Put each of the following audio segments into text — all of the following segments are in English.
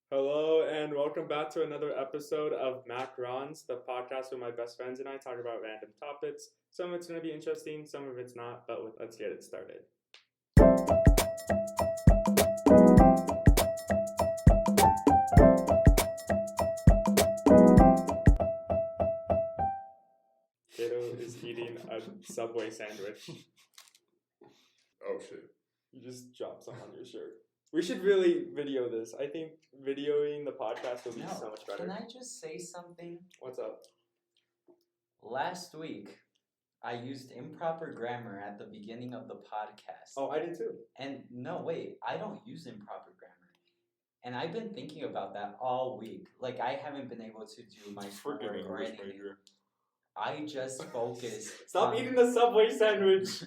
Hello and welcome back to another episode of Macarons, the podcast where my best friends and I talk about random topics. Some of it's going to be interesting, some of it's not, but let's get it started. Cado is eating a Subway sandwich. Oh shit. You just dropped some on your shirt. We should really video this. I think videoing the podcast will be so much better. Can I just say something? What's up? Last week, I used improper grammar at the beginning of the podcast. Oh, I did too. And no, wait, I don't use improper grammar. And I've been thinking about that all week. Like, I haven't been able to do my schoolwork or anything. Major. I just focus. Stop eating the Subway sandwich.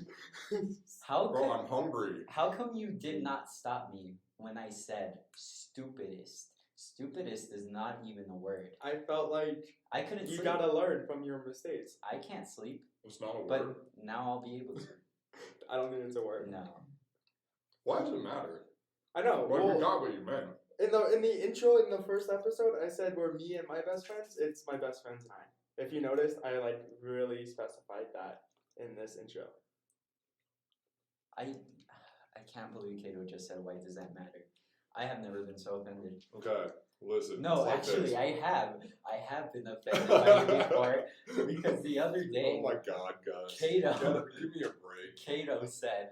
Bro, I'm hungry. How come you did not stop me when I said stupidest? Stupidest is not even a word. I felt like I couldn't you sleep. gotta learn from your mistakes. I can't sleep, It's not a but word. now I'll be able to. I don't think it's a word. No. Why does it matter? I know. Well, Well, you got what you meant. in the intro in the first episode, I said we're me and my best friends. It's my best friends and I. If you noticed, I really specified that in this intro. I can't believe Cado just said, why does that matter? I have never been so offended. Okay, listen. No, it's like actually, this. I have been offended by you before, because the other day, Oh my god, guys. Cado, Give me a break. Cado said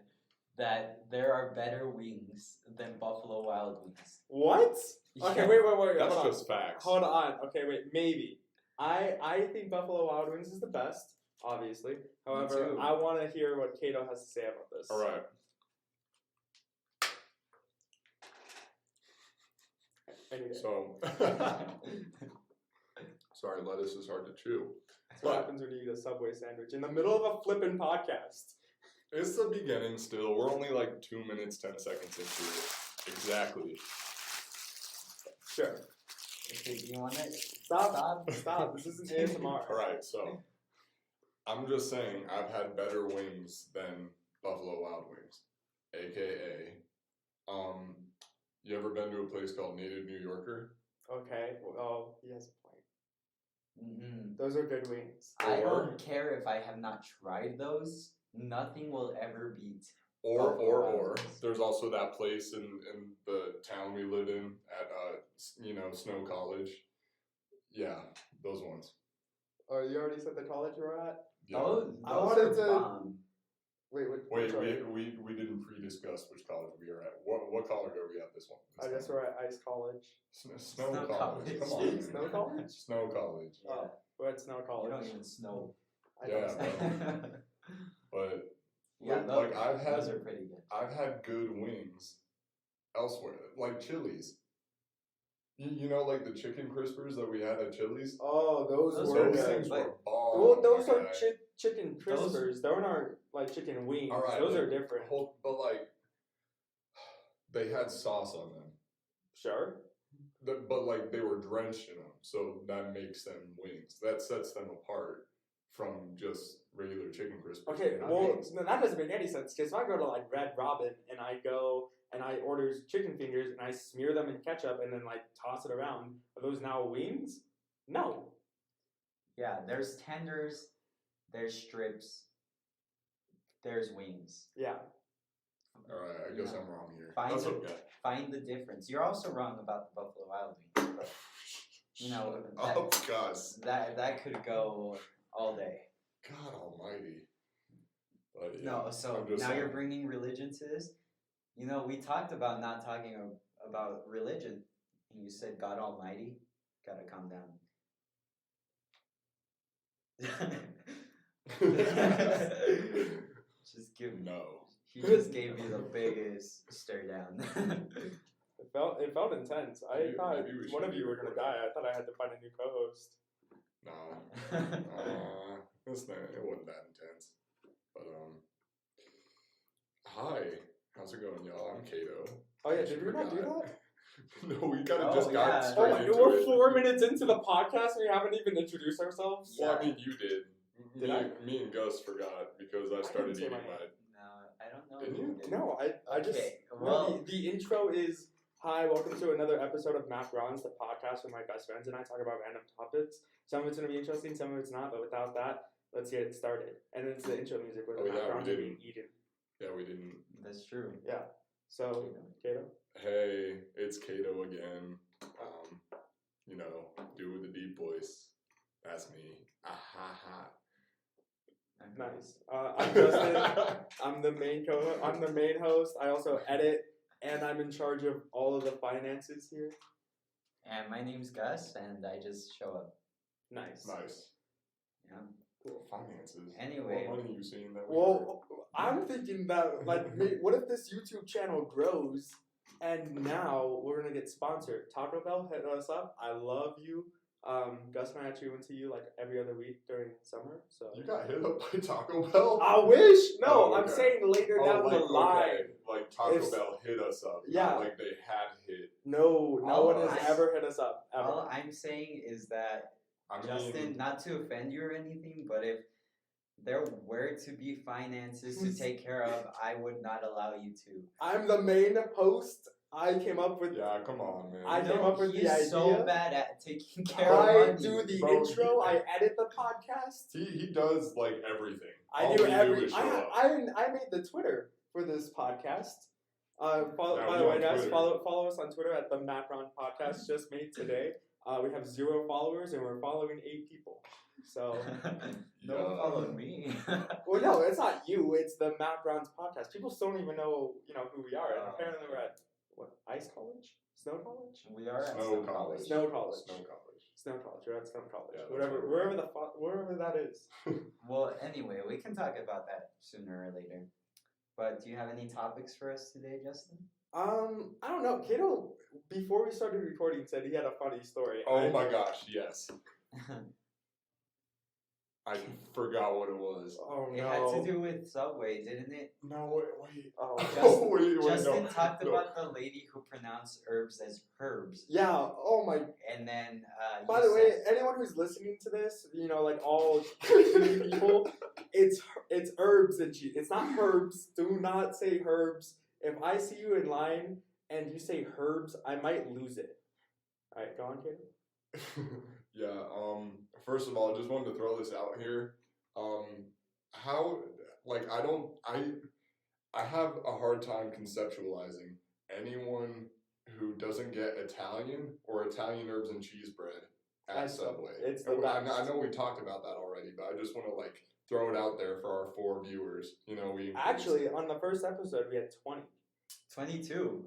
that there are better wings than Buffalo Wild Wings. What? Okay, Yeah. wait. That's hold on. just facts. Hold on. Okay, wait. Maybe. I think Buffalo Wild Wings is the best, obviously. However, too. I want to hear what Cado has to say about this. All right. Any day. So, sorry, lettuce is hard to chew. That's what happens when you eat a Subway sandwich in the middle of a flippin' podcast. It's the beginning still. We're only like 2 minutes, 10 seconds into it. Exactly. Sure. Okay, you want it? Stop. This isn't ASMR. All right, so I'm just saying I've had better wings than Buffalo Wild Wings, aka, you ever been to a place called Native New Yorker? Okay. Well, he has a point. Mm-hmm. Those are good wings. I Or- don't care if I have not tried those. Nothing will ever beat. Or there's also that place in the town we live in at Snow College. Yeah, those ones. Oh, you already said the college you were at? Yeah. Those I are wanted to- bomb. Wait, Wait, sorry. we didn't pre-discuss which college we are at. What college are we at this one? I guess we're at Ice College. Snow Snow College. College. Come on. man. Snow College? Snow College. Yeah. Oh, we're at Snow You College. don't even snow. I don't Yeah. know. But Yeah, like those are pretty good. I've had good wings elsewhere, like Chili's. You know, like the chicken crispers that we had at Chili's. Oh, those Those were are Those good. things but- were bomb. Well, those my are guy. chicken crispers. Those aren't like chicken wings. All right, those but are different. But like, they had sauce on them. Sure. But like they were drenched in them, so that makes them wings. That sets them apart from just regular chicken crispers. Okay, They're not well, wings. no, that doesn't make any sense because if I go to like Red Robin and I go and I order chicken fingers and I smear them in ketchup and then like toss it around, are those now wings? No. Yeah, there's tenders, there's strips, there's wings. Yeah. All right, I guess Yeah. I'm wrong here. Find That's it. okay. Find the difference. You're also wrong about the Buffalo Wild Wings. But, you know, Oh gosh, that could go all day. God Almighty. But yeah, No, so I'm just now you're saying. bringing religion to this. You know, we talked about not talking about religion, and you said God Almighty. Gotta calm down. Just give. No. He just gave you the biggest stare down. It felt intense. I Maybe- thought maybe we one should of you do were gonna recording. die. I thought I had to find a new co-host. No. It wasn't that intense. But hi, how's it going, y'all? I'm Cado. Oh yeah, Just did we not do forgot. that? No, we kind of Oh, just got yeah. straight Oh, into we're it. 4 minutes into the podcast and we haven't even introduced ourselves. Well, I mean, you did. Did I? Me and Gus forgot because I started say eating my name. my. No, I don't know. Did if you? did. No, I just Okay, no, well- the intro is Hi, welcome to another episode of Macarons, the podcast where my best friends and I talk about random topics. Some of it's going to be interesting, some of it's not, but without that, let's get it started. And it's the intro music where the macarons are being eaten. Yeah, we didn't. That's true. Yeah. So, Cado? Hey, it's Cado again. Do with the deep voice. That's me. Nice. I'm Justin. I'm the main host. I also edit, and I'm in charge of all of the finances here. And my name's Gus, and I just show up. Nice. Yeah. Cool. Finances. Anyway. What money are you seeing that? Well, I'm thinking that, what if this YouTube channel grows, and now we're gonna get sponsored? Taco Bell hit us up. I love you. Gus and I actually went to you like every other week during summer. So You got hit up by Taco Bell? I wish. No, Oh, okay. I'm saying later down the line. Okay. Like Taco Bell hit us up. Yeah. Not like they had hit. No one has ever hit us up. Ever. All I'm saying is that, Justin, not to offend you or anything, but if there were to be finances to take care of, I would not allow you to. I'm the main host. I came up with. Yeah, come on, man. I came up with the idea. He's so bad at taking care of I money. do the Bro, intro. I edit the podcast. He does like everything. I do everything. I made the Twitter for this podcast. By the way, guys, follow us on Twitter at the Macron Podcast. Just made today. We have 0 followers and we're following 8 people. So no one followed me. Well, no, it's not you. It's the Macarons podcast. People still don't even know, who we are. And apparently, we're at Ice College, Snow College. We are at Snow College. Snow College. Snow College. Snow College. We're at Snow College. Yeah, wherever that is. Well, anyway, we can talk about that sooner or later. But do you have any topics for us today, Justin? I don't know. Cado, before we started recording, said he had a funny story. Oh my gosh, yes. I forgot what it was. Oh It no. had to do with Subway, didn't it? No, wait. Justin, wait, Justin no, talked no. about the lady who pronounced herbs as herbs. Yeah. Oh my. And then, By the way, anyone who's listening to this, like all people, it's herbs and cheese. It's not herbs. Do not say herbs. If I see you in line and you say herbs, I might lose it. All right, go on, kid. Yeah. First of all, I just wanted to throw this out here. I have a hard time conceptualizing anyone who doesn't get Italian or Italian herbs and cheese bread at Subway. It's the I best. know we talked about that already, but I just want to throw it out there for our 4 viewers. We Actually, on the first episode, we had 20. 22.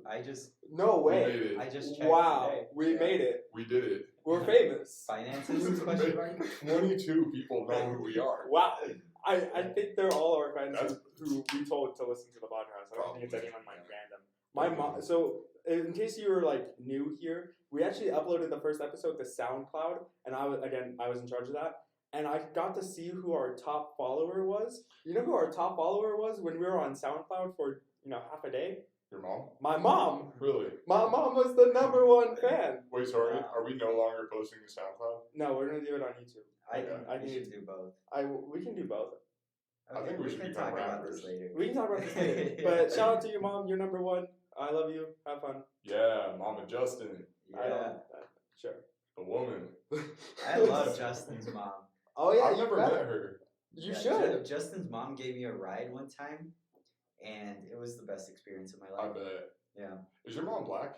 No We way. made it. I just checked Wow, today. we made it. We did it. We're famous. Finances? Question mark? 22 people know who we are. Wow. I think they're all our friends who we told to listen to the podcast. I don't think it's Probably. anyone random. My mom. So in case you were new here, we actually uploaded the first episode to SoundCloud, and I was in charge of that, and I got to see who our top follower was. You know who our top follower was when we were on SoundCloud for half a day? Your mom? My mom. Really? My mom was the #1 fan. Wait, sorry. Wow. Are we no longer posting to SoundCloud? No, we're gonna do it on YouTube. I Okay. think we should do both. We can do both. I think we should can become talk about rappers. this later. We can talk about this later. But shout out to your mom. You're #1. I love you. Have fun. Yeah, Mama Justin, I Yeah. don't. Sure. the woman. I love Justin's mom. Oh yeah, I've you never better. met her. You Yeah, should. Justin's mom gave me a ride one time, and it was the best experience of my I life. bet. Yeah. Is your mom black?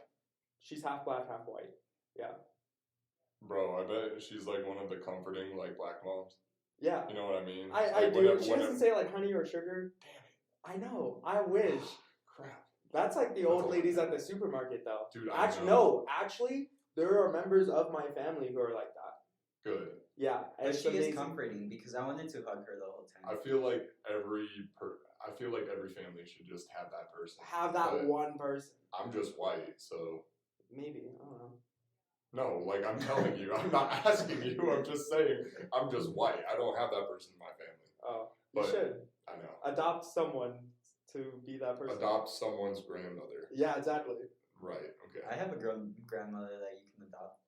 She's half black, half white. Yeah. Bro, I bet she's one of the comforting black moms. Yeah. You know what I mean? I do. She doesn't say honey or sugar. Damn I know. I wish. it. Crap. That's like the old ladies at the supermarket, though. Dude, I Actually, know. no. Actually, there are members of my family who are like that. Good. Yeah. But It's she is amazing. comforting because I wanted to hug her the whole time. I feel like every family should just have that person. Have that But one person. I'm just white, so Maybe. I don't know. no. I'm telling you, I'm not asking you. I'm just saying, I'm just white. I don't have that person in my family. Oh, you But- should I know. adopt someone to be that person. Adopt someone's grandmother. Yeah, exactly. Right. Okay. I have a grandmother that you can adopt.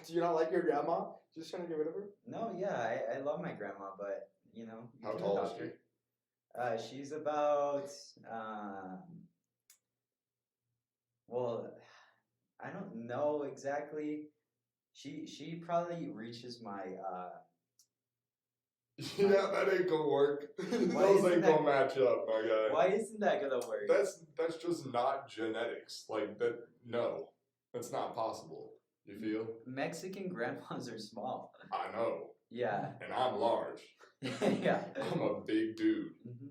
Do you not like your grandma? Just trying to get rid of her? No, yeah, I love my grandma, but you How can tall is adopt she? her. She's about well, I don't know exactly. She probably reaches my Yeah, that ain't gonna work. Why Those isn't ain't that- gonna match up, my guy. Why isn't that gonna work? That's just not genetics. Like that. No, that's not possible. You feel? Mexican grandpas are small. I know, Yeah. and I'm large. Yeah. I'm a big dude. Mhm.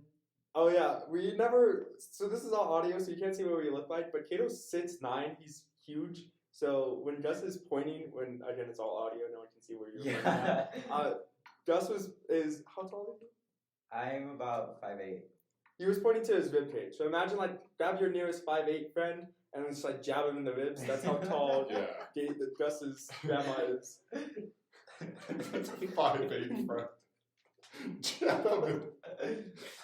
Oh yeah, we never. So this is all audio, so you can't see what we look like. But Cato's 6'9", he's huge. So when Gus is pointing, when again it's all audio, no one can see where you're pointing at. Yeah. Gus is how tall are you? I'm about 5'8". He was pointing to his rib cage. So imagine like grab your nearest 5'8" friend and just like jab him in the ribs. That's how tall Yeah. Gus's grandma is. That's a 5'8" friend. I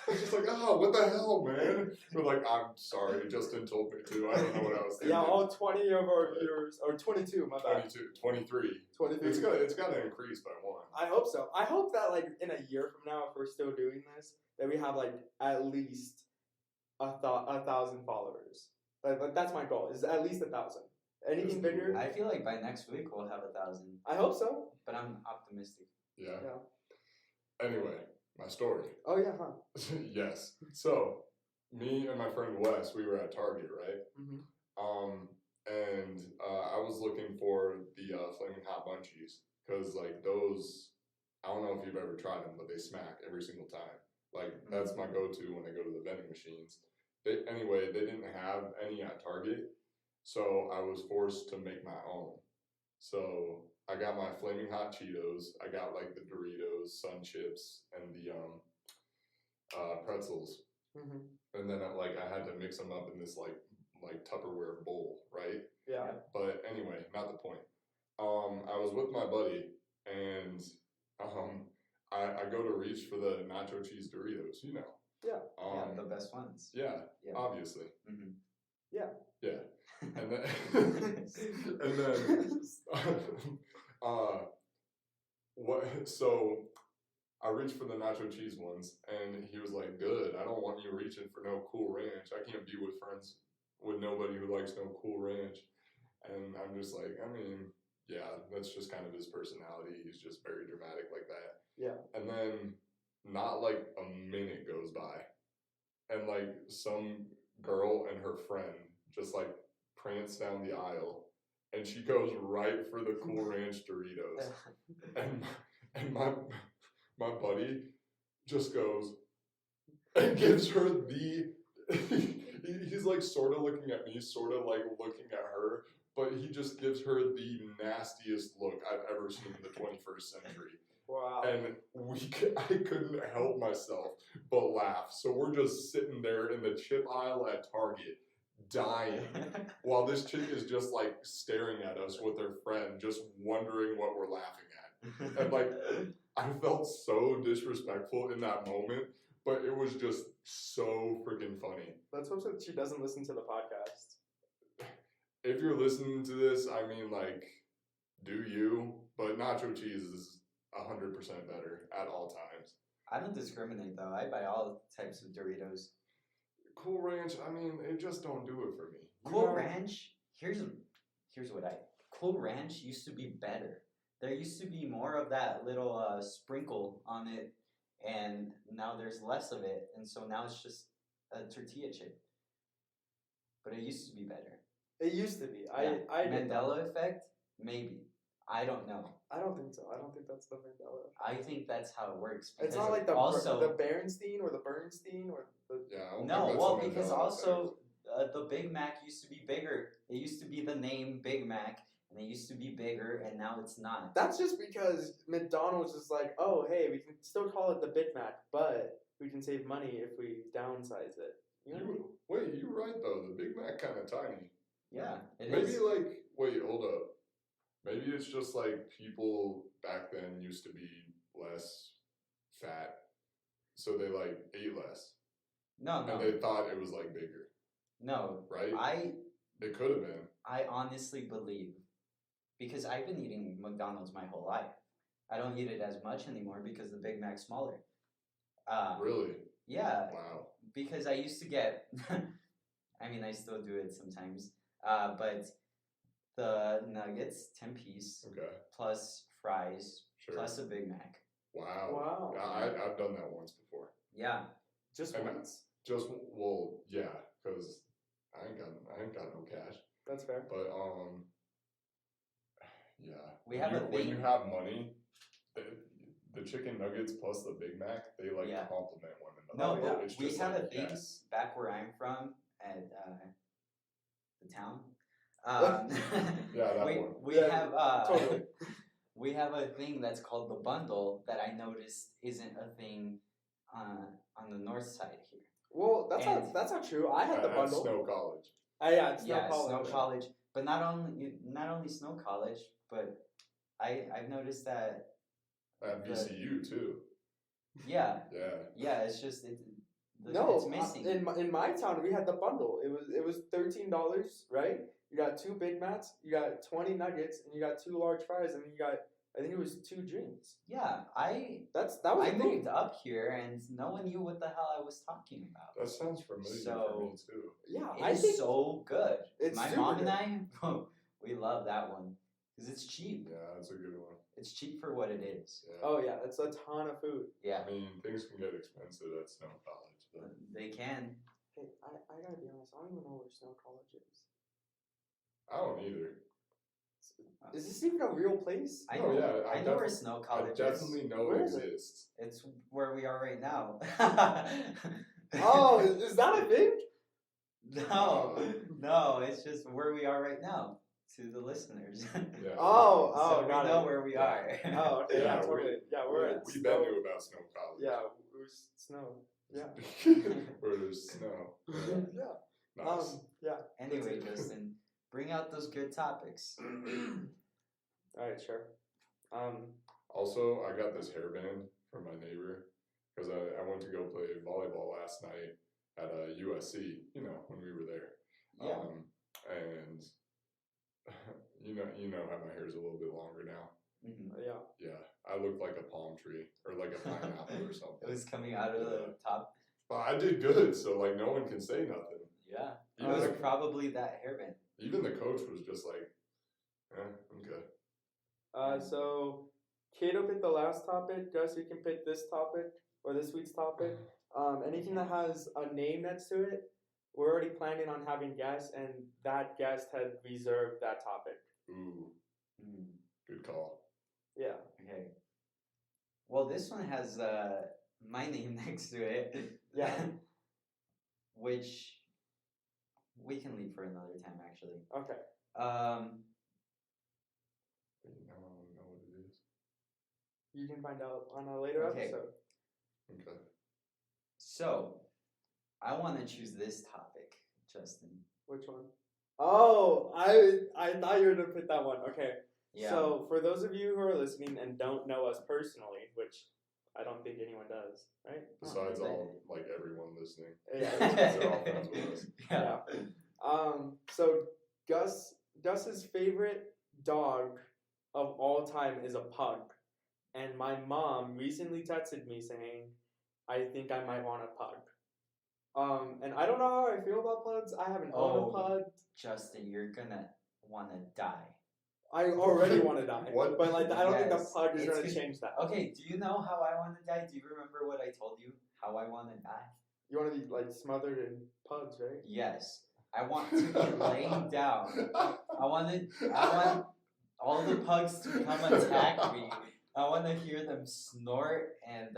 was just like, oh, what the hell, man? We're like, I'm sorry, Justin told me to. I don't know what I was thinking. Yeah, all 20 of our viewers, or 22, my bad. 22, 23. 23. It's got to increase by one. I hope so. I hope that like in a year from now, if we're still doing this, that we have like at least 1,000 followers. Like that's my goal. Is at least 1,000. Anything bigger? I feel like by next week we'll have 1,000. I hope so. But I'm optimistic. Yeah. Yeah. Anyway, my story. Oh yeah, huh? Yes. So, me and my friend Wes, we were at Target, right? Mm-hmm. And I was looking for the Flaming Hot Munchies because, like, those, I don't know if you've ever tried them, but they smack every single time. Like, that's my go-to when I go to the vending machines. Anyway, they didn't have any at Target, so I was forced to make my own. So I got my Flaming Hot Cheetos. I got like the Doritos, Sun Chips, and the pretzels. Mm-hmm. And then I had to mix them up in this like Tupperware bowl, right? Yeah. But anyway, not the point. I was with my buddy, and I go to reach for the nacho cheese Doritos, you know. Yeah. Yeah, the best ones. Yeah, Yeah. obviously. Mm-hmm. Yeah. Yeah. And then so I reached for the nacho cheese ones, and he was like, good, I don't want you reaching for no Cool Ranch. I can't be with friends with nobody who likes no Cool Ranch. And I'm just like, I mean, yeah, that's just kind of his personality. He's just very dramatic like that. Yeah. And then not like a minute goes by, and like some girl and her friend just like prance down the aisle, and she goes right for the Cool Ranch Doritos, and my buddy just goes and gives her the he's like sort of looking at me, sort of like looking at her, but he just gives her the nastiest look I've ever seen in the 21st century. Wow. And I couldn't help myself but laugh. So we're just sitting there in the chip aisle at Target, dying, while this chick is just like staring at us with her friend, just wondering what we're laughing at. And like, I felt so disrespectful in that moment, but it was just so freaking funny. Let's hope that she doesn't listen to the podcast. If you're listening to this, I mean, like, do you? But nacho cheese is 100% better at all times. I don't discriminate though. I buy all types of Doritos. Cool Ranch, I mean, it just don't do it for me. Cool Ranch, here's what Cool Ranch used to be better. There used to be more of that little sprinkle on it, and now there's less of it, and so now it's just a tortilla chip. But it used to be better. It used to be. Yeah. I Mandela effect? Maybe. I don't know. I don't think so. I don't think that's the Mandela. I think that's how it works. It's not like the Berenstein or the Bernstein or the. Yeah, I don't No, think that's well, the because Mandela also the Big Mac used to be bigger. It used to be the name Big Mac, and it used to be bigger, and now it's not. That's just because McDonald's is like, oh, hey, we can still call it the Big Mac, but we can save money if we downsize it. You know what I mean? Wait, you're right though. The Big Mac kind of tiny. Yeah, it Maybe is. like, wait, hold up. Maybe it's just like people back then used to be less fat, so they like ate less. No. And they thought it was like bigger. No. Right? It could have been. I honestly believe, because I've been eating McDonald's my whole life. I don't eat it as much anymore because the Big Mac's smaller. Really? Yeah. Wow. Because I used to get, I mean, I still do it sometimes, but the nuggets, 10 piece, Okay, plus fries, sure. plus a Big Mac. Wow. Wow. I've done that once before. Yeah. Just And once? Just well, yeah, because I ain't got no cash. That's fair. But yeah. We have a when you thing. have money, the chicken nuggets plus the Big Mac, they like Yeah. complement one another. No, yeah. but It's we just have like, a thing yes. back where I'm from at the town. Yeah, that one. We Yeah, have totally. we have a thing that's called the bundle that I noticed isn't a thing on the north side here. Well, that's And- not true. I had the At bundle. Snow College. Yeah, it's Snow Yeah, College. Snow College, but not only Snow College, but I've noticed that At VCU too. yeah, Yeah. it's just it's No, missing. in my town we had the bundle. It was $13, right? You got 2 Big Macs, you got 20 nuggets, and you got 2 large fries, and you got I think it was 2 drinks. Yeah, That was I the thing. moved up here and no one knew what the hell I was talking about. That sounds familiar for So- me too. Yeah, I It's think so good. it's My super mom good. and I, we love that one because it's cheap. Yeah, that's a good one. It's cheap for what it is. Yeah. Oh yeah, it's a ton of food. Yeah, I mean, things can get expensive at Snow College. But they can. Hey, I gotta be honest. I don't even know where Snow College is. I don't either. Is this even a real place? I Oh, know. yeah, I I know where def- Snow I College is. definitely know Where it is it? exists. It's where we are right now. Oh, is that a thing? No, it's just where we are right now to the listeners. Yeah. Oh, so got we know it. where we are. Oh, okay, yeah, Yeah, totally. Yeah, we're at We've Snow. been knew about Snow College. Yeah, where's Snow? Yeah. Where there's snow. Yeah. Nice. Yeah. Anyway, That's it. Justin, bring out those good topics. All right, sure. Also, I got this hairband from my neighbor because I went to go play volleyball last night at USC. You know, when we were there. Yeah. And you know how my hair's a little bit longer now. Mhm. Yeah. Yeah, I look like a palm tree or like a pineapple or It something. was coming out of the top. But I did good, so like no one can say nothing. Yeah. It Even was the, probably that hairband. even the coach was just like, I'm good. So Cado picked the last topic. Gus, you can pick this topic or this week's topic. Anything that has a name next to it, we're already planning on having guests, and that guest had reserved that topic. Ooh, Mm. good call. Yeah. Okay. Well, this one has my name next to it. Yeah. Which we can leave for another time, actually. Okay. Wait, now I don't know what it is. You can find out on a later Okay. episode. Okay. So, I want to choose this topic, Justin. Which one? Oh, I thought you were gonna pick that one. Okay. Yeah. So for those of you who are listening and don't know us personally, which I don't think anyone does, right? Besides Oh, all like everyone listening, Yeah. they're all friends with us. yeah. So Gus's favorite dog of all time is a pug, and my mom recently texted me saying, "I think I might want a pug." And I don't know how I feel about pugs. I haven't owned a pug. Justin, you're gonna want to die. I already want to die. What? But like, I don't think the Yes, pug is it's gonna good. change that. Okay, do you know how I want to die? Do you remember what I told you? How I want to die? You want to be like smothered in pugs, right? Yes. I want to be laying down. I want all the pugs to come attack me. I want to hear them snort and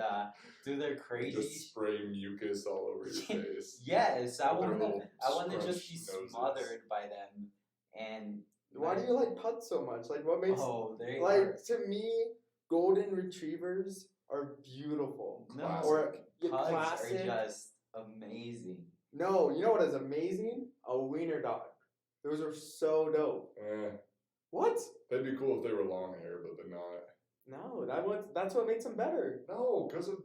do their crazy. Just spray mucus all over your face. Yes, I With their want to. little I want to just be scrunched noses. smothered by them. And Why do you like pugs so much? Like, what makes Oh, they are. like to me, golden retrievers are beautiful. No, Classic. Or yeah, pugs classic. are just amazing. No, you know what is amazing? A wiener dog. Those are so dope. What? They'd be cool if they were long hair, but they're not. No, that's what makes them better. No, because of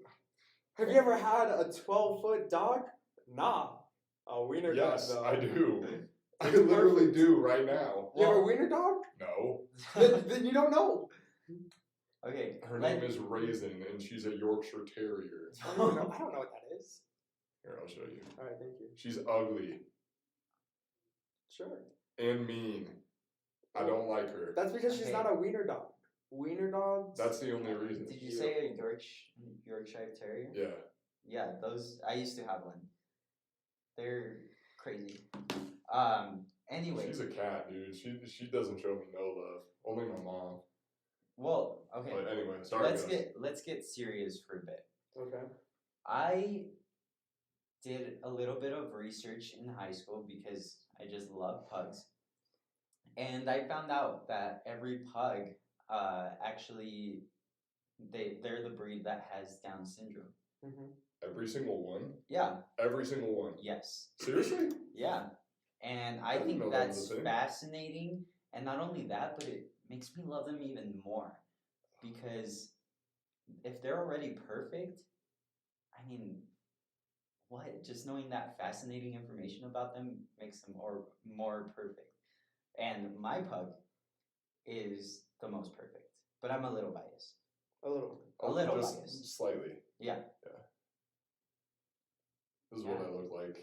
Have you ever had a 12-foot dog? Nah. A wiener yes, dog. I though. do. I literally do right now. You have a Well- wiener dog? No, then you don't know. Okay. her name is Raisin, and she's a Yorkshire Terrier. I don't know. I don't know what that is. Here, I'll show you. All right, thank you. She's ugly Sure. and mean. I don't like her. That's because she's Okay. not a wiener dog. Wiener dogs. That's the only reason. Did you say a Yorkshire Terrier? Yeah. Yeah, those I used to have one. They're crazy. Anyway. She's a cat, dude. She doesn't show me no love. Only my mom. Well, okay. But anyway, sorry. Let's get serious for a bit. Okay. I did a little bit of research in high school because I just love pugs. And I found out that every pug actually they're the breed that has Down syndrome. Mm-hmm. Every single one? Yeah. Every single one? Yes. Seriously? Yeah. And I I didn't know think that was that's a thing. fascinating. And not only that, but it makes me love them even more. Because if they're already perfect, I mean, what? Just knowing that fascinating information about them makes them more perfect. And my pug is the most perfect. But I'm a little biased. A little. A little just biased. Slightly. Yeah. This is what I look like.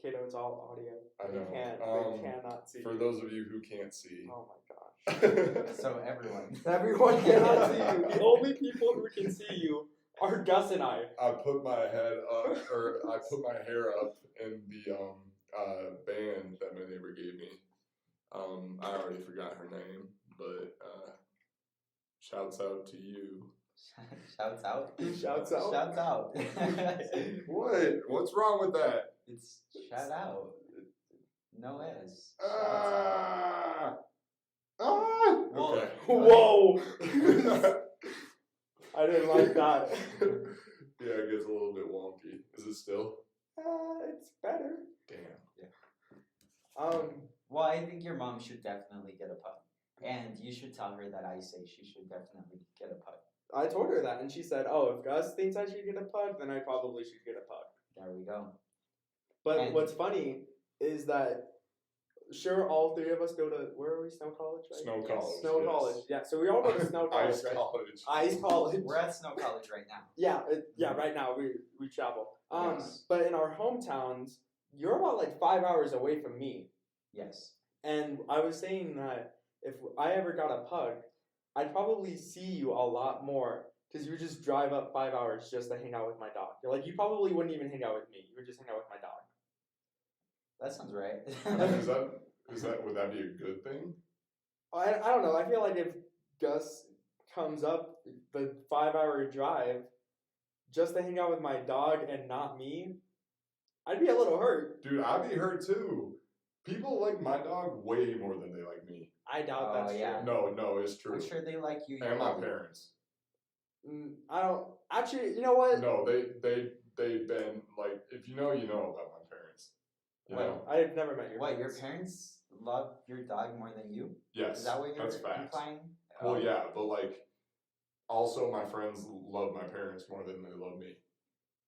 Cado, it's all audio. I know. They cannot see. For you. those of you who can't see. Oh my gosh. So everyone. Everyone cannot see you. The only people who can see you are Gus and I. I put my head up, or I put my hair up in the band that my neighbor gave me. I already forgot her name, but shouts out to you. Shouts out. Shouts out. Shouts out. What? What's wrong with that? It's shout out. No S. Ah! Ah! Whoa. Okay. Whoa! I didn't like that. Yeah, it gets a little bit wonky. Is it still? It's better. Damn. Well, I think your mom should definitely get a pug. And you should tell her that I say she should definitely get a pug. I told her that, and she said, "Oh, if Gus thinks I should get a pug, then I probably should get a pug." There we go. But And- what's funny is that, sure, all three of us go to, where are we? Snow College, right? Snow Yes. College. Snow yes. College. Yeah, so we all go to Snow College, Ice right? College. Ice College. We're at Snow College right now. Yeah, right now we travel. Yes. But in our hometowns, you're about like 5 hours away from me. Yes. And I was saying that if I ever got a pug, I'd probably see you a lot more because you would just drive up 5 hours just to hang out with my dog. You're like, you probably wouldn't even hang out with me. You would just hang out with my dog. That sounds right. Would that be a good thing? I don't know. I feel like if Gus comes up the 5 hour drive just to hang out with my dog and not me, I'd be a little hurt. Dude, I'd be hurt too. People like my dog way more than they like me. I doubt Oh, that's yeah. true. No, it's true. I'm sure they like you. And my parents. I don't actually. You know what? No, they've been like, if you know about my parents. You know? I've never met your. What, your parents. parents love your dog more than you? Yes, Is that what you're that's facts. implying? Well, yeah, but like, also my friends love my parents more than they love me.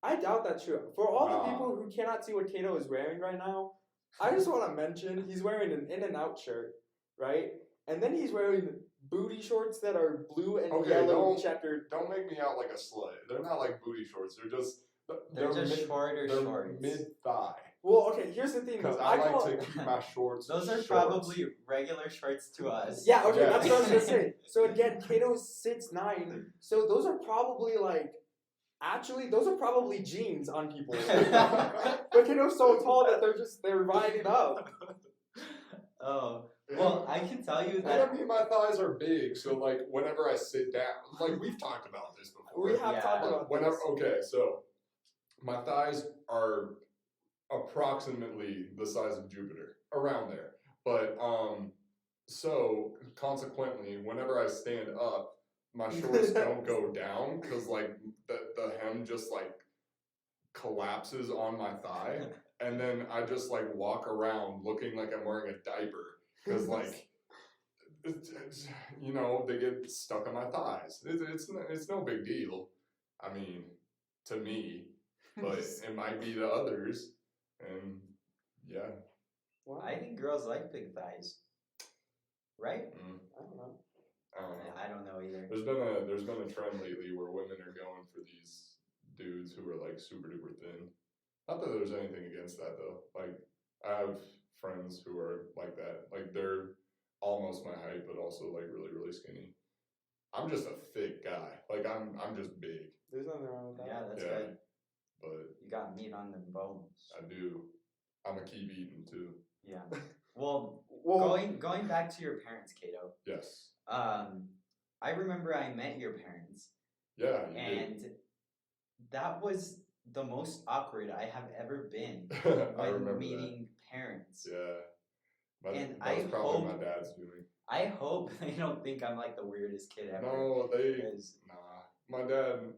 I doubt that's true. For all the Nah. people who cannot see what Cado is wearing right now, I just want to mention he's wearing an In-N-Out shirt, right? And then he's wearing booty shorts that are blue and Okay, yellow don't- checkered. Don't make me out like a slut. They're not like booty shorts. They're just shorter shorts. mid thigh. Well, okay, here's the thing. Because though. I like call- to keep my shorts. Those are shorts. probably regular shorts to us. Yeah, okay, Yeah. that's what I was gonna say. So again, Cato's 6'9", so those are probably like, actually, those are probably jeans on people. But Cato's so tall that they're riding up. Oh, well, I can tell you And that. I mean, my thighs are big, so like whenever I sit down, like we've talked about this before. We have Yeah. talked Like, about whenever, this. okay, so my thighs are approximately the size of Jupiter, around there. But so consequently, whenever I stand up, my shorts don't go down because like the hem just like collapses on my thigh, and then I just like walk around looking like I'm wearing a diaper because like. You know, they get stuck on my thighs. It's no big deal. I mean, to me, but it might be to others, and yeah. Wow. I think girls like big thighs. Right? I don't know. I don't know either. There's been a trend lately where women are going for these dudes who are like super duper thin. Not that there's anything against that though. Like I have friends who are like that. Like they're almost my height, but also like really, really skinny. I'm just a thick guy. Like I'm just big. There's nothing wrong with that. Yeah, that's Yeah. good. But You got meat on them bones. I do. I'm a keep eating too. Yeah. Well, Well, going back to your parents, Cado. Yes. I remember I met your parents, Yeah. You and that was the most awkward I have ever been did. I when remember meeting parents. Yeah. And that was I probably hope- my dad's doing. I hope they don't think I'm like the weirdest kid ever. No, they. 'cause- Nah. My dad.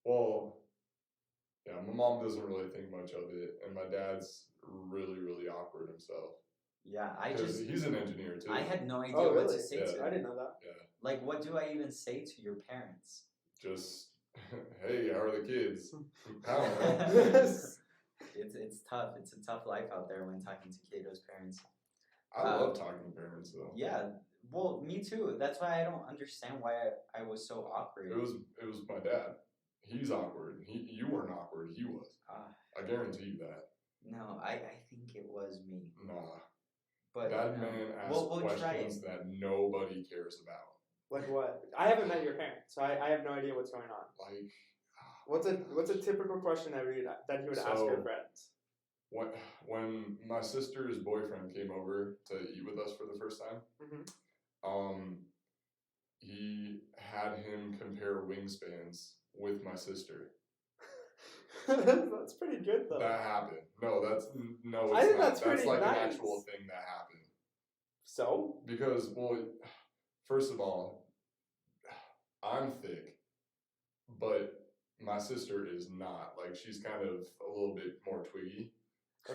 Well. Yeah, my mom doesn't really think much of it, and my dad's really, really awkward himself. yeah, Because he's an engineer too. I had no idea Oh, what really? to say Yeah. to I them. didn't know that. Like, what do I even say to your parents? Just, hey, how are the kids? I don't know. It's tough. It's a tough life out there when talking to Cado's parents. I love talking to parents though. Yeah, well, me too. That's why I don't understand why I was so awkward. It was my dad. He's awkward. You weren't awkward. He was. I guarantee you that. No, I think it was me. Nah. But That man asks we'll try questions it. that nobody cares about. Like what? I haven't met your parents, so I have no idea what's going on. Like, What's a typical question that he would ask your So- friends? when my sister's boyfriend came over to eat with us for the first time, Mm-hmm. he had him compare wingspans with my sister. That's pretty good though. That happened. No, it's I think not. that's pretty like nice. an actual thing that happened. So Because, well, first of all, I'm thick, but my sister is not. Like, she's kind of a little bit more twiggy.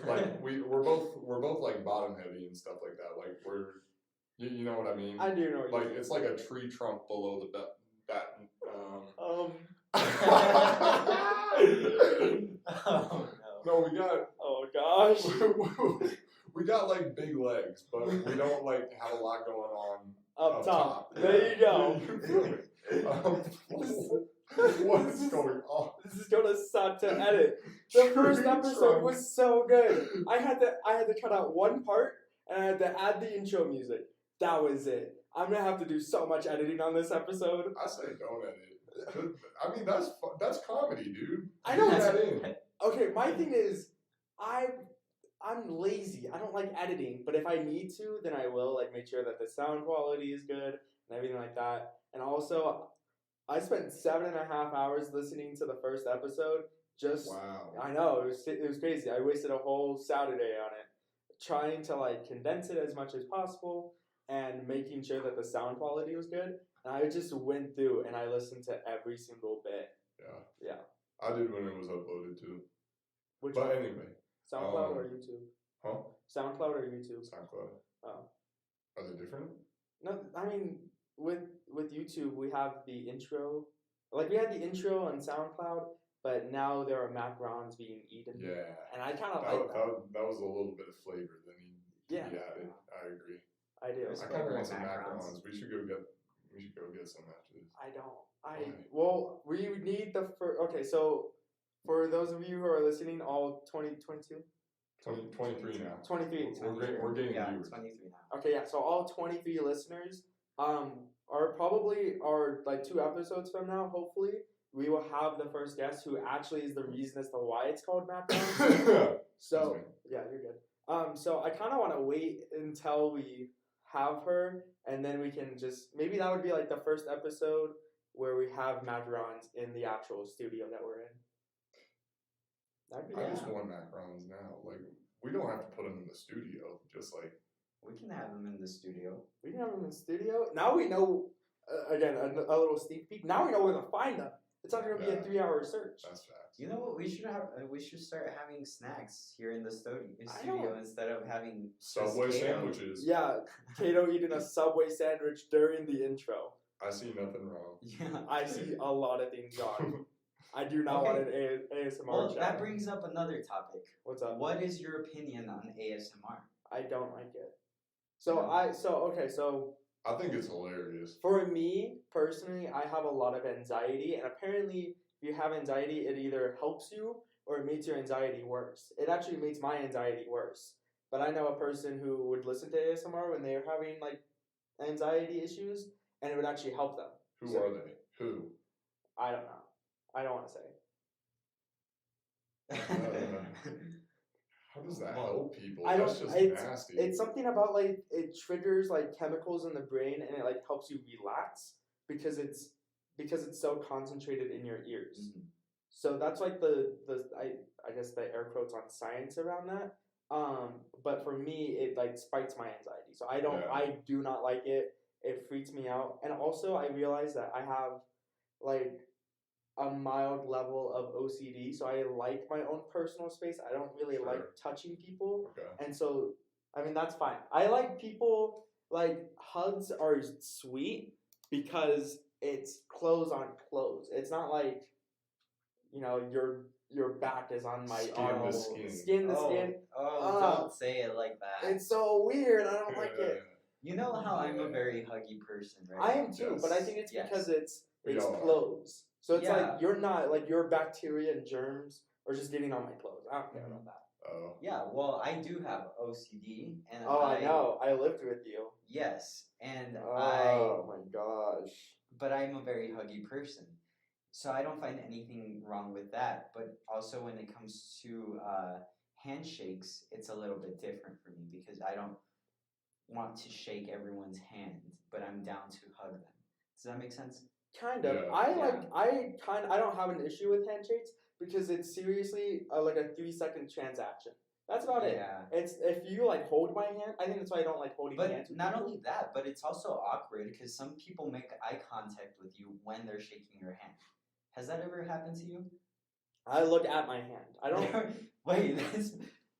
Like we're both like bottom heavy and stuff like that. Like you know what I mean? I do know. Like it's like a tree trunk below the that. Oh no. No, we got Oh gosh. we got like big legs, but we don't like have a lot going on Up top. Yeah. There you go. You feel me? What is going on? This is gonna suck to edit. The first Tree episode trunk. was so good. I had to cut out one part and I had to add the intro music. That was it. I'm gonna have to do so much editing on this episode. I say don't edit. I mean that's comedy, dude. I know Put it's- that in. Okay, my thing is, I'm lazy. I don't like editing, but if I need to, then I will. Like make sure that the sound quality is good and everything like that. And also, I spent 7.5 hours listening to the first episode. Just Wow. I know it was crazy. I wasted a whole Saturday on it, trying to like condense it as much as possible and making sure that the sound quality was good. And I just went through and I listened to every single bit. Yeah. Yeah. I did when it was uploaded too. Which But one? anyway, SoundCloud or YouTube? huh? SoundCloud or YouTube? SoundCloud. Oh. Are they different? No, I mean with YouTube we have the intro. Like we had the intro on SoundCloud, but now there are macarons being eaten. Yeah. And I kind of That, like that. that was a little bit of flavor that needed to Yeah. be added. I agree. I do. There's I flavor kind of in want some macarons. macarons. We should go get some after this. I don't. Why? Well, we need the first. Okay, so for those of you who are listening, all 2022, 23 now. 23. We're getting Yeah, viewers. 23 now. Okay, yeah. So all 23 listeners, are probably like 2 episodes from now. Hopefully, we will have the first guest who actually is the reason as to why it's called Macarons. So yeah, you're good. So I kind of want to wait until we have her, and then we can just maybe that would be like the first episode where we have macarons in the actual studio that we're in. That'd be I good. just want macarons now. Like we don't have to put them in the studio. Just like We can have them in the studio. We can have them in the studio. Now we know. Again, a little sneak peek. Now we know where to find them. It's not going to be a Yeah. 3-hour search. that's facts. You know what? We should have. We should start having snacks here in the studio I know. instead of having just Subway Cado. sandwiches. Yeah, Cado eating a Subway sandwich during the intro. I see nothing wrong. Yeah. I see a lot of things wrong. I do not Okay. want an ASMR Well, channel. that brings up another topic. What's up? What is your opinion on ASMR? I don't like it. So No. So I think it's hilarious. for me personally, I have a lot of anxiety, and apparently, if you have anxiety, it either helps you or it makes your anxiety worse. It actually makes my anxiety worse. but I know a person who would listen to ASMR when they're having like anxiety issues, and it would actually help them. Who So- are they? Who? I don't know. I don't want to say. How does that help people? I That's don't- just it's- nasty. It's something about like it triggers like chemicals in the brain, and it like helps you relax because it's so concentrated in your ears. Mhm. So that's like I guess the air quotes on science around that. But for me, it like spikes my anxiety. So Yeah. I do not like it. It freaks me out. And also I realize that I have like a mild level of OCD. So I like my own personal space. I don't really Sure. like touching people. Okay. And so, I mean, that's fine. I like people, like, hugs are sweet because it's clothes on clothes. It's not like, your back is on my Skin arm. to skin. Skin to skin. Don't say it like that. It's so weird. I don't like it. You know how I'm a very huggy person, right? I am too, but I think it's Yes. because it's We all are. clothes. So it's Yeah. like, you're not, like, your bacteria and germs are just getting on my clothes. I don't care about that. Oh. Yeah, well, I do have OCD, and Oh, I know. I lived with you. Yes, and Oh my gosh. but I'm a very huggy person, so I don't find anything wrong with that. But also when it comes to handshakes, it's a little bit different for me because I don't want to shake everyone's hand, but I'm down to hug them. Does that make sense? Kind of. Yeah. I don't have an issue with handshakes because it's seriously like a 3-second transaction. That's about it. Yeah. It's if you like hold my hand. I think that's why I don't like holding But hands. with not people. only that, but it's also awkward because some people make eye contact with you when they're shaking your hand. Has that ever happened to you? I look at my hand. I don't. Wait,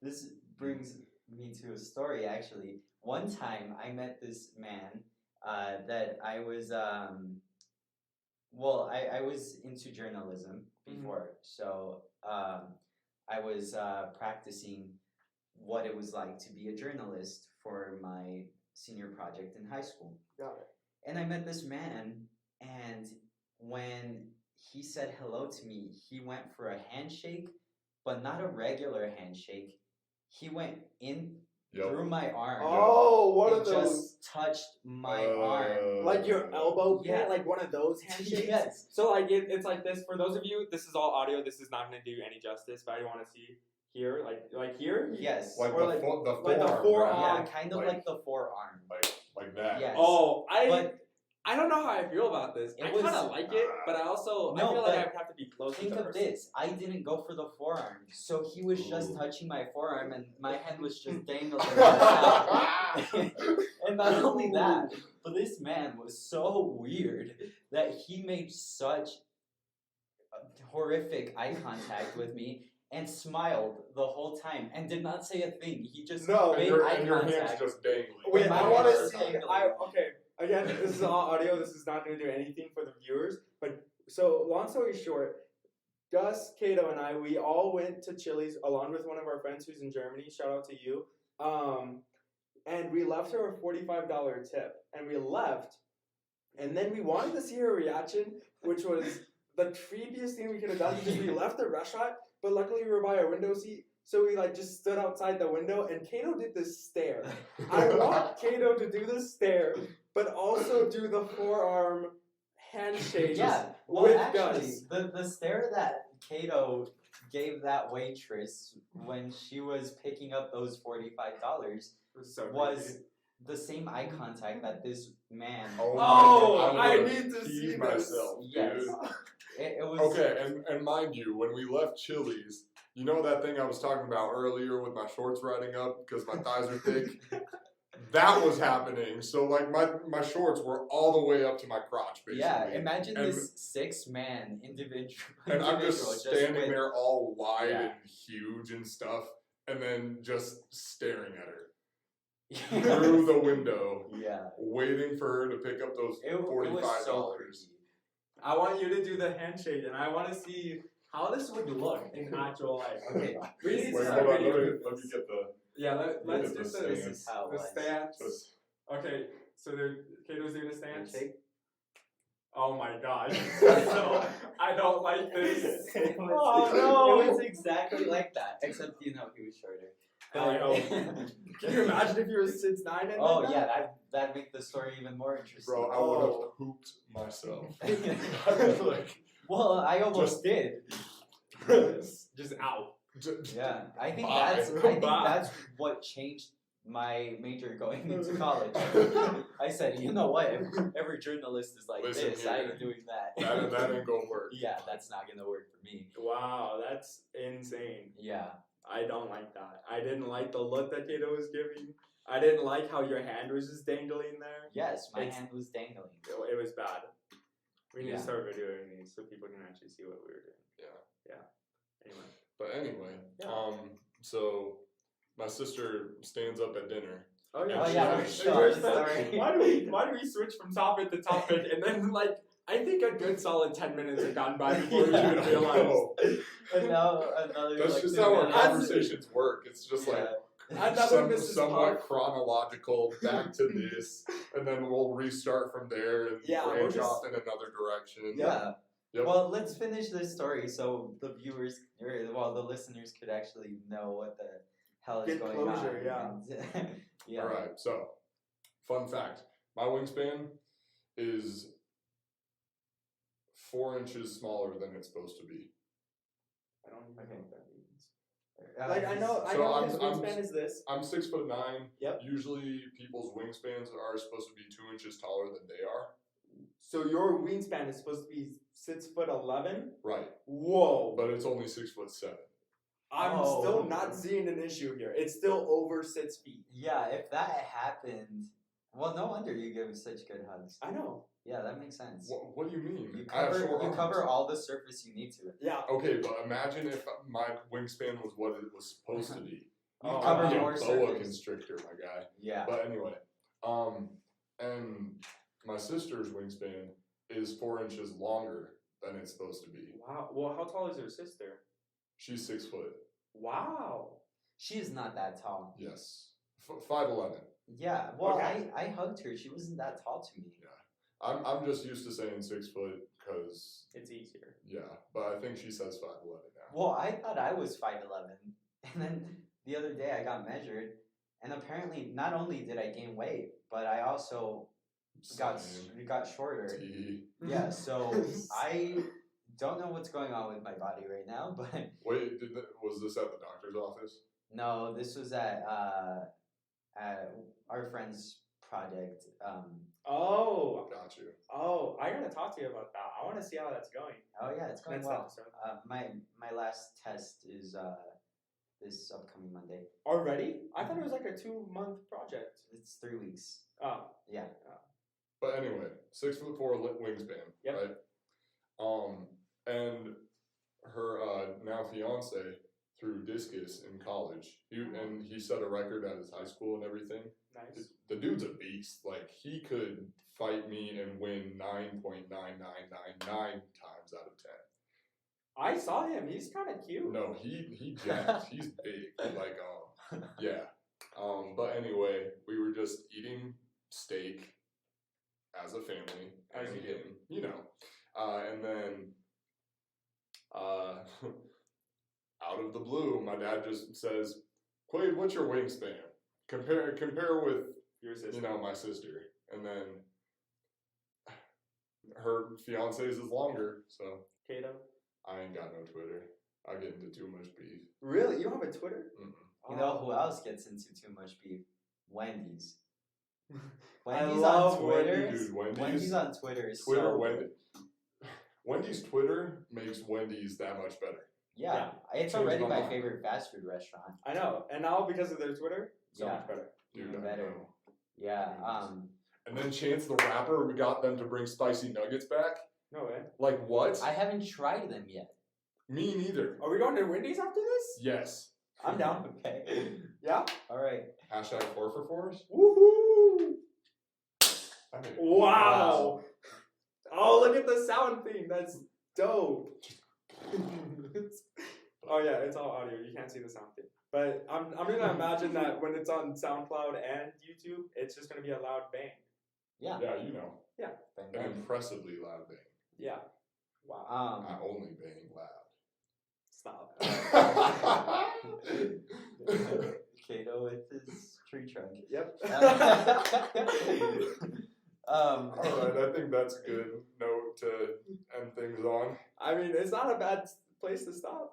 this brings me to a story actually. One time I met this man that I was I was into journalism before, so I was practicing what it was like to be a journalist for my senior project in high school. Got it. And I met this man, and when he said hello to me, he went for a handshake, but not a regular handshake. He went in through my arm. Oh, what It are those? just touched my arm. Like your elbow pit, Yeah. like one of those handshakes. Yes. So like it's like this. For those of you, this is all audio. This is not going to do any justice. But I want to see here, like here. Yes. Like Or the, like- the like the forearm. forearm. right? Yeah, kind of like the forearm. Like that. Yes. Oh, But I don't know how I feel about this. It I was- kind of like it, but I also No, I feel but like I would have to be close. think to the of person. this. I didn't go for the forearm. So he was just Ooh. touching my forearm and my hand was just dangling outside. And not only that, but this man was so weird that he made such horrific eye contact with me and smiled the whole time and did not say a thing. He just No, made and eye your contact. hand's just dangling. Wait, My I want to hands see. are dangling. Okay, again, this is all audio. This is not going to do anything for the viewers. But so, long story short, Gus, Cado, and I, we all went to Chili's along with one of our friends who's in Germany. Shout out to you. And we left her a $45 tip, and we left. And then we wanted to see her reaction, which was the creepiest thing we could have done because we left the restaurant, but luckily we were by our window seat. So we like just stood outside the window, and Cado did this stare. I want Cado to do the stare, but also do the forearm handshake. Yeah, well, with actually, Gus. the stare that Cado gave that waitress when she was picking up those $45 So was creepy. the same eye contact that this man. Oh, Oh, my I God, need to peed see this. myself, Yes. dude. It was Okay, and mind you, when we left Chili's, you know that thing I was talking about earlier with my shorts riding up because my thighs are thick? That was happening. So like my shorts were all the way up to my crotch, basically. Yeah, imagine And- this 6-man individual. And I'm just individual standing with- there all wide Yeah. and huge and stuff, and then just staring at her Yeah. through the window, Yeah. waiting for her to pick up those It was $45. so creepy. I want you to do the handshake, and I want to see how this would look in actual life. Okay. We need to Wait, start hold on, videoing let me get the. Yeah, let's get do the the, This stance. is how it the was. stance. Just, Okay, so Cato's doing a stance. Handshake? Oh my gosh. So, I don't like this. It was- Oh, no. It was exactly like that, except he was shorter. I hope. Can you imagine if you were 6'9" and Oh did yeah, that'd make the story even more interesting. Bro, I would have pooped myself. I'd be like, Well, I almost did. just out. Yeah, I think Bye. that's what changed my major going into college. I said, you know what? If every journalist is like Listen this, I here. ain't doing that. that ain't gonna work. Yeah, that's not gonna work for me. Wow, that's insane. Yeah. I don't like that. I didn't like the look that Cado was giving. I didn't like how your hand was just dangling there. Yes, my It's- hand was dangling. It was bad. We need Yeah. to start videoing these so people can actually see what we were doing. Yeah. Anyway. But anyway, Yeah. so my sister stands up at dinner. Oh yeah. Oh yeah, we we should- should. Sorry. Why do we switch from topic to topic and then like I think a good solid 10 minutes have gone by before we even realized. No, And now another. that's like, just 2 how our minutes. conversations work. It's just like Another Mrs. somewhat Puff. chronological, back to this, and then we'll restart from there and Yeah, we'll branch just- off in another direction. Yeah. Yep. Well, let's finish this story so the viewers, or the listeners, could actually know what the hell is Get going closure, on. Yeah. All right. So, fun fact: my wingspan is 4 inches smaller than it's supposed to be. I don't even know what that means. Uh, Like I know So his wingspan is this. I'm 6'9". Yep. Usually, people's wingspans are supposed to be 2 inches taller than they are. So your wingspan is supposed to be 6'11". Right. Whoa! But it's only 6'7". I'm Oh. still not seeing an issue here. It's still over 6 feet. Yeah, if that happened, well, no wonder you give such good hugs. I know. Yeah, that makes sense. What do you mean? You I have cover short you arms. cover all the surface you need to. Yeah. Okay, but imagine if my wingspan was what it was supposed to be. You Oh, cover I'd be a more boa surface. constrictor, my guy. Yeah. But anyway, and my sister's wingspan is 4 inches longer than it's supposed to be. Wow. Well, how tall is your sister? She's 6 foot. Wow. She is not that tall. Yes, 5'11". Yeah. Well, Okay. I hugged her. She wasn't that tall to me. I'm just used to saying 6 foot because It's easier. but I think she says 5'11" now. Well, I thought I was 5'11", and then the other day I got measured, and apparently not only did I gain weight, but I also got shorter. T. Yeah. So I don't know what's going on with my body right now, but Wait, was this at the doctor's office? no, this was at our friend's project. Oh. Got you. Oh, I gotta talk to you about that. I want to see how that's going. Oh yeah, it's going Next well. episode. My last test is this upcoming Monday. Already? I thought it was like a 2-month project. It's 3 weeks. Oh. Yeah. But anyway, 6'4" wingspan, Yep. right? And her now fiance threw discus in college. He set a record at his high school and everything. Nice. The dude's a beast. Like he could fight me and win 9.9999 times out of 10. I saw him. He's kind of cute. No, he jacked. He's big. Like yeah. But anyway, we were just eating steak as a family, As and you do. him, you know. And then out of the blue, my dad just says, "Quade, what's your wingspan? Compare with Your sister. my sister." And then her fiance's is longer, so Cado. I ain't got no Twitter. I get into too much beef. Really? You don't have a Twitter? Mm-mm. You know who else gets into too much beef? Wendy's. I Wendy's love on Twitter. Wendy's. Dude, Wendy's Wendy's on Twitter is Twitter, so Wendy's Twitter makes Wendy's that much better. Yeah, it's Changed already my my mind. favorite fast food restaurant. I know. And now because of their Twitter, so Yeah. much better. Dude, Even I better. know. Yeah. And then Chance the Rapper, we got them to bring spicy nuggets back. No way. Like what? I haven't tried them yet. Me neither. Are we going to Wendy's after this? Yes. I'm down. Okay. Yeah? All right. Hashtag 4for4s. Woohoo! I mean, Wow. Oh, look at the sound thing. That's dope. Oh yeah, it's all audio. You can't see the sound thing. But I'm gonna imagine that when it's on SoundCloud and YouTube, it's just gonna be a loud bang. Yeah. Yeah, you know. Bang, An bang. impressively loud bang. Yeah. Wow. I only bang loud. Stop. Cado with his tree trunk. Yep. All right, I think that's a good note to end things on. I mean, it's not a bad place to stop.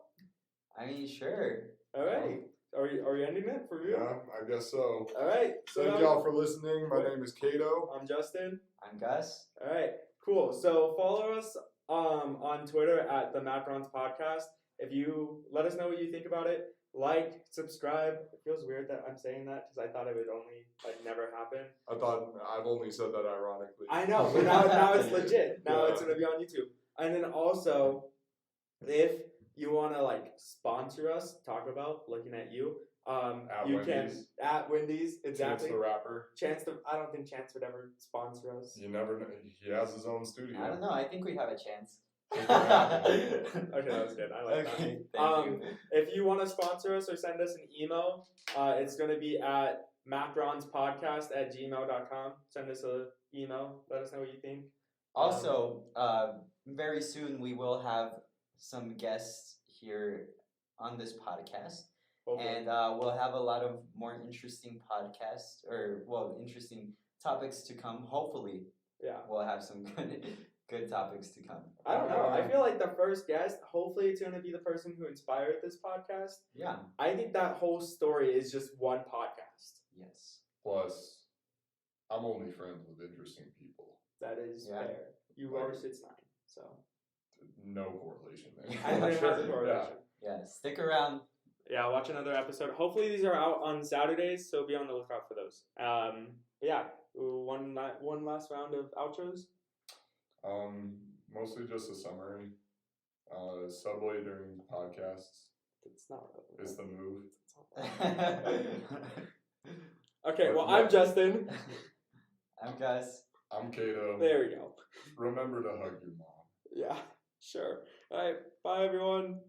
I mean, sure. All right. Are you ending it for real? Yeah, I guess so. All right. So Thank y'all for listening. My name is Cado. I'm Justin. I'm Gus. All right. Cool. So follow us on Twitter at the Macarons Podcast. If you let us know what you think about it, like, subscribe. It feels weird that I'm saying that because I thought it would only never happen. I thought I've only said that ironically. I know, but now it's legit. Now Yeah. it's gonna be on YouTube. And then also, if you want to sponsor us, talk about looking at you. At you Wendy's. can at Wendy's Chance exactly. the Rapper. I don't think Chance would ever sponsor us. You never know. He has his own studio. I don't know. I think we have a chance. Okay, that was good. I like Okay, that. thank you. If you want to sponsor us or send us an email, it's going to be at macaronspodcast@gmail.com. Send us an email. Let us know what you think. Also, very soon we will have some guests here on this podcast. Hopefully. And we'll have a lot of more interesting podcasts, interesting topics to come. Hopefully, Yeah. we'll have some good topics to come. I don't know. I feel like the first guest, hopefully it's going to be the person who inspired this podcast. Yeah. I think that whole story is just one podcast. Yes. Plus, I'm only friends with interesting people. That is Yeah. fair. You are 6'9", so. No correlation there. I think it has a correlation. Yeah. Stick around. Yeah, watch another episode. Hopefully these are out on Saturdays, so be on the lookout for those. Yeah, one last round of outros. Mostly just a summary. Subway during podcasts It's not relevant. is the move. Okay, well, I'm Justin. I'm Gus. I'm Cado. There we go. Remember to hug your mom. Yeah, sure. All right, bye, everyone.